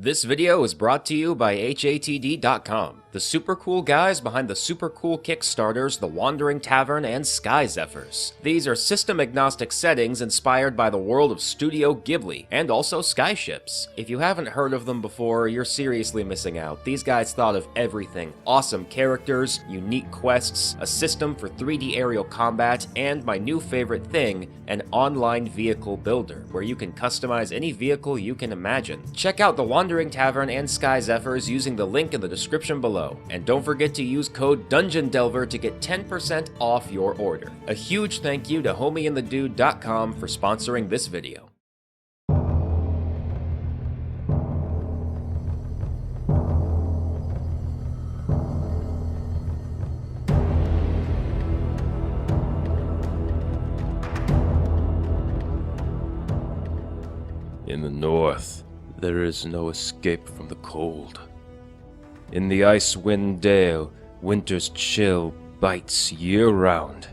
This video is brought to you by HATD.com, the super cool guys behind the super cool Kickstarters The Wandering Tavern and Sky Zephyrs. These are system-agnostic settings inspired by the world of Studio Ghibli, and also skyships. If you haven't heard of them before, you're seriously missing out. These guys thought of everything. Awesome characters, unique quests, a system for 3D aerial combat, and my new favorite thing, an online vehicle builder, where you can customize any vehicle you can imagine. Check out The Wandering Tavern and Sky Zephyrs using the link in the description below. And don't forget to use code DungeonDelver to get 10% off your order. A huge thank you to homieandthedude.com for sponsoring this video. In the north, there is no escape from the cold. In the Icewind Dale, winter's chill bites year-round,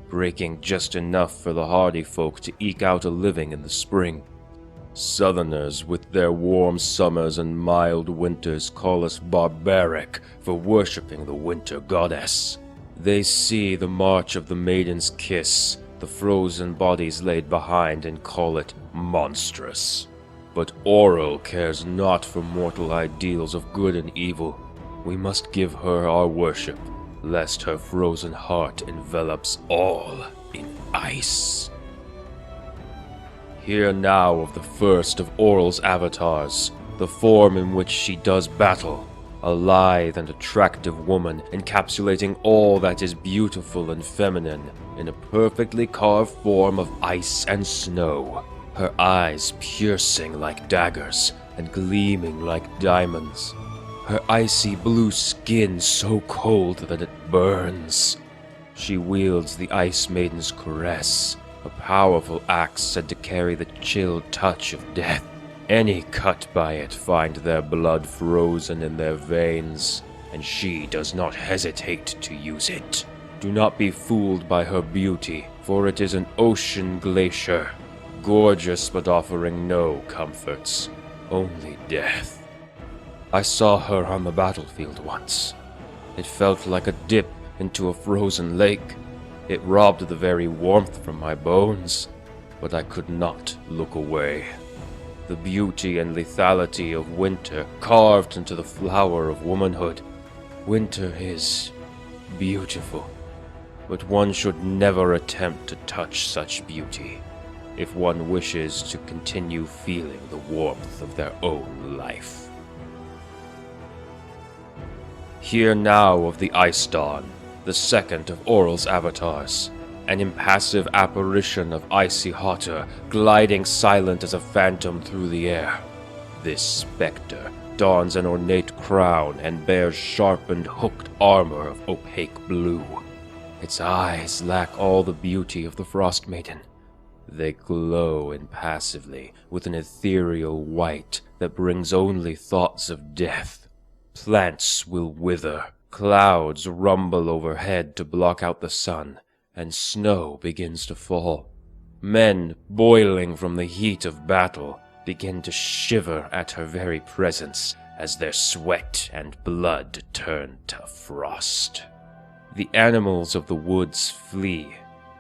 breaking just enough for the hardy folk to eke out a living in the spring. Southerners, with their warm summers and mild winters, call us barbaric for worshipping the winter goddess. They see the march of the maiden's kiss, the frozen bodies laid behind, and call it monstrous. But Auril cares not for mortal ideals of good and evil. We must give her our worship, lest her frozen heart envelops all in ice. Hear now of the first of Auril's avatars, the form in which she does battle, a lithe and attractive woman encapsulating all that is beautiful and feminine in a perfectly carved form of ice and snow. Her eyes piercing like daggers and gleaming like diamonds. Her icy blue skin so cold that it burns. She wields the Ice Maiden's caress, a powerful axe said to carry the chill touch of death. Any cut by it find their blood frozen in their veins, and she does not hesitate to use it. Do not be fooled by her beauty, for it is an ocean glacier. Gorgeous but offering no comforts, only death. I saw her on the battlefield once. It felt like a dip into a frozen lake. It robbed the very warmth from my bones, but I could not look away. The beauty and lethality of winter carved into the flower of womanhood. Winter is beautiful, but one should never attempt to touch such beauty if one wishes to continue feeling the warmth of their own life. Hear now of the Icedawn, the second of Auril's avatars, an impassive apparition of icy hotter, gliding silent as a phantom through the air. This specter dons an ornate crown and bears sharpened, hooked armor of opaque blue. Its eyes lack all the beauty of the Frost Maiden. They glow impassively with an ethereal white that brings only thoughts of death. Plants will wither, clouds rumble overhead to block out the sun, and snow begins to fall. Men, boiling from the heat of battle, begin to shiver at her very presence as their sweat and blood turn to frost. The animals of the woods flee.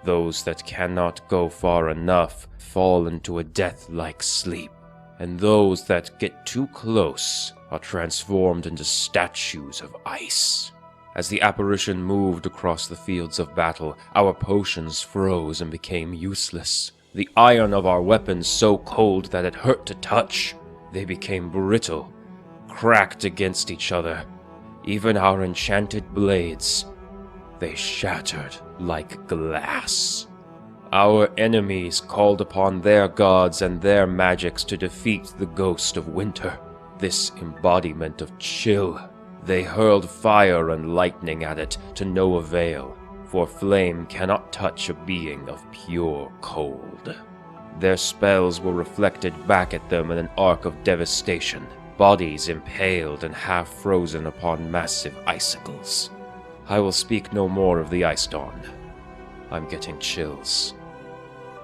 Those that cannot go far enough fall into a death-like sleep, and those that get too close are transformed into statues of ice. As the apparition moved across the fields of battle, our potions froze and became useless. The iron of our weapons so cold that it hurt to touch. They became brittle, cracked against each other. Even our enchanted blades, they shattered like glass. Our enemies called upon their gods and their magics to defeat the ghost of winter, this embodiment of chill. They hurled fire and lightning at it to no avail, for flame cannot touch a being of pure cold. Their spells were reflected back at them in an arc of devastation, bodies impaled and half frozen upon massive icicles. I will speak no more of the Icedawn. I'm getting chills.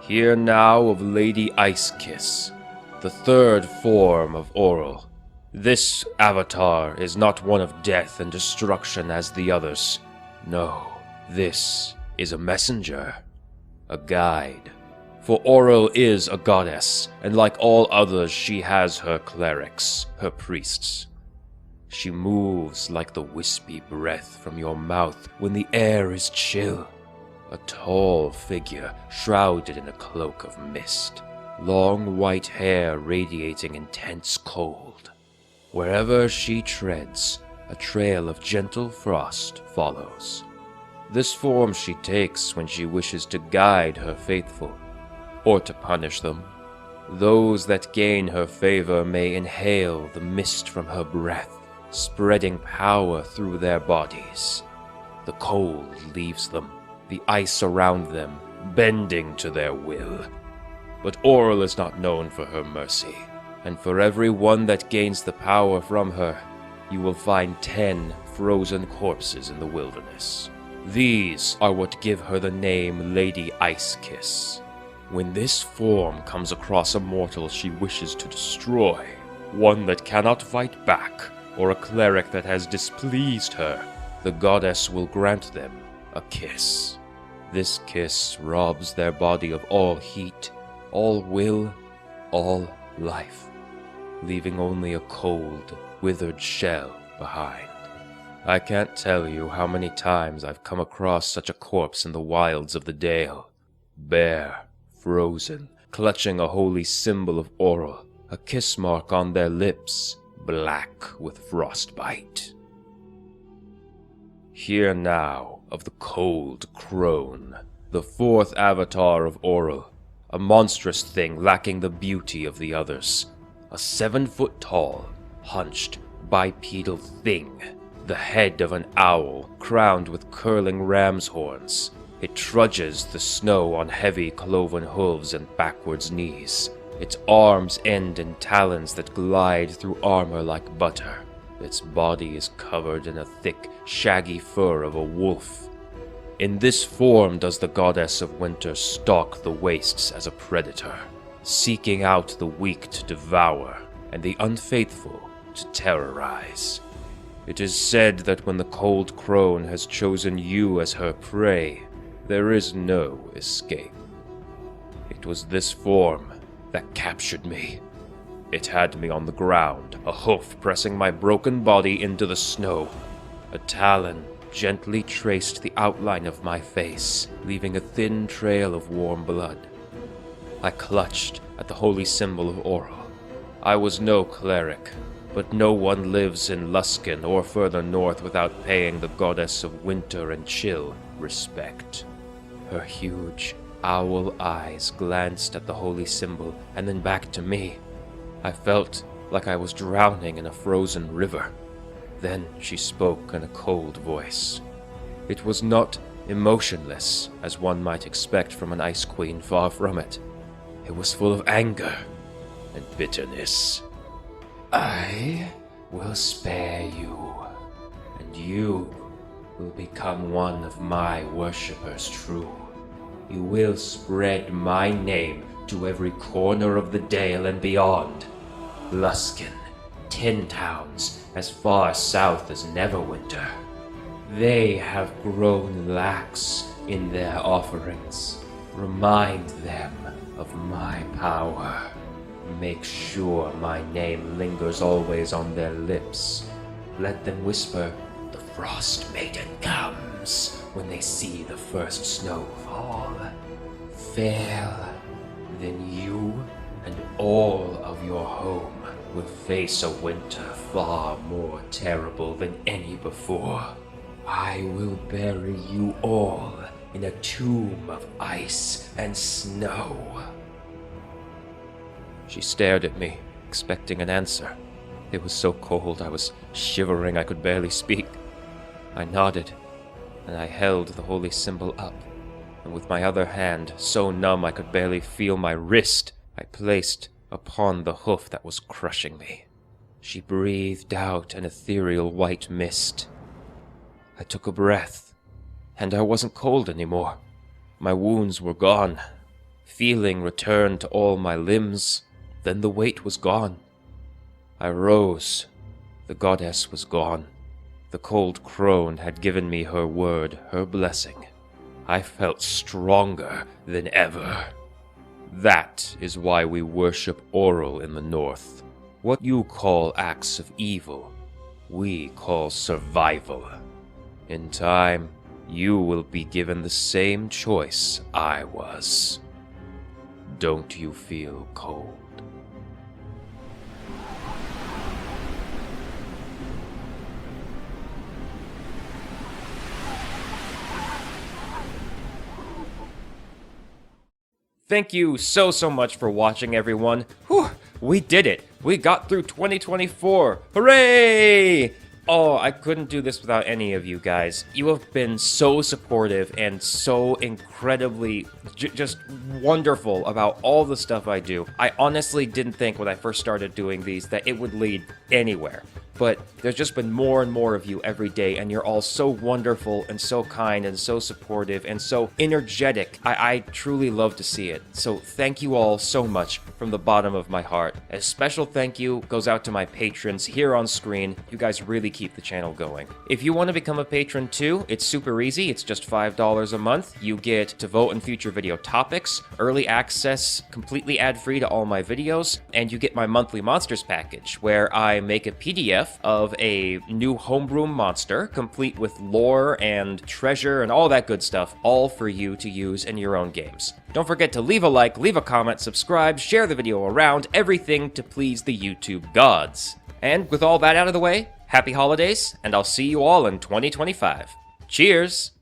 Hear now of Lady Icekiss, the third form of Auril, This avatar is not one of death and destruction as the others. No, this is a messenger, a guide. For Auril is a goddess, and like all others she has her clerics, her priests. She moves like the wispy breath from your mouth when the air is chill. A tall figure shrouded in a cloak of mist, long white hair radiating intense cold. Wherever she treads, a trail of gentle frost follows. This form she takes when she wishes to guide her faithful, or to punish them. Those that gain her favor may inhale the mist from her breath, spreading power through their bodies. The cold leaves them, the ice around them bending to their will. But Auril is not known for her mercy, and for every one that gains the power from her, you will find 10 frozen corpses in the wilderness. These are what give her the name Lady Ice Kiss. When this form comes across a mortal she wishes to destroy, one that cannot fight back, or a cleric that has displeased her, the goddess will grant them a kiss. This kiss robs their body of all heat, all will, all life, leaving only a cold, withered shell behind. I can't tell you how many times I've come across such a corpse in the wilds of the Dale. Bare, frozen, clutching a holy symbol of Auril, a kiss mark on their lips, black with frostbite. Hear now of the Cold Crone, the 4th avatar of Auril, a monstrous thing lacking the beauty of the others. A 7-foot-tall, hunched, bipedal thing, the head of an owl crowned with curling ram's horns. It trudges the snow on heavy cloven hooves and backwards knees. Its arms end in talons that glide through armor like butter. Its body is covered in a thick, shaggy fur of a wolf. In this form does the goddess of winter stalk the wastes as a predator, seeking out the weak to devour and the unfaithful to terrorize. It is said that when the Cold Crone has chosen you as her prey, there is no escape. It was this form that captured me. It had me on the ground, a hoof pressing my broken body into the snow. A talon gently traced the outline of my face, leaving a thin trail of warm blood. I clutched at the holy symbol of Auril. I was no cleric, but no one lives in Luskan or further north without paying the goddess of winter and chill respect. Her huge, owl eyes glanced at the holy symbol and then back to me. I felt like I was drowning in a frozen river. Then she spoke in a cold voice. It was not emotionless, as one might expect from an ice queen, far from it. It was full of anger and bitterness. I will spare you, and you will become one of my worshippers true. You will spread my name to every corner of the Dale and beyond. Luskan, 10 towns as far south as Neverwinter. They have grown lax in their offerings. Remind them of my power. Make sure my name lingers always on their lips. Let them whisper, "The Frost Maiden comes," when they see the first snow fall. Fail, then you and all of your home will face a winter far more terrible than any before. I will bury you all in a tomb of ice and snow. She stared at me, expecting an answer. It was so cold I was shivering I could barely speak. I nodded, and I held the holy symbol up, and with my other hand, so numb I could barely feel my wrist, I placed upon the hoof that was crushing me. She breathed out an ethereal white mist. I took a breath, and I wasn't cold anymore. My wounds were gone. Feeling returned to all my limbs. Then the weight was gone. I rose. The goddess was gone. The Cold Crone had given me her word, her blessing. I felt stronger than ever. That is why we worship Auril in the north. What you call acts of evil, we call survival. In time, you will be given the same choice I was. Don't you feel cold? Thank you so much for watching, everyone. Whew, we did it. We got through 2024. Hooray! Oh, I couldn't do this without any of you guys. You have been so supportive and so incredibly just wonderful about all the stuff I do. I honestly didn't think when I first started doing these that it would lead anywhere. But there's just been more and more of you every day, and you're all so wonderful and so kind and so supportive and so energetic. I truly love to see it. So thank you all so much from the bottom of my heart. A special thank you goes out to my patrons here on screen. You guys really keep the channel going. If you want to become a patron too, it's super easy. It's just $5 a month. You get to vote in future video topics, early access, completely ad-free to all my videos, and you get my monthly monsters package, where I make a PDF of a new homebrew monster, complete with lore and treasure and all that good stuff, all for you to use in your own games. Don't forget to leave a like, leave a comment, subscribe, share the video around, everything to please the YouTube gods. And with all that out of the way, happy holidays, and I'll see you all in 2025. Cheers!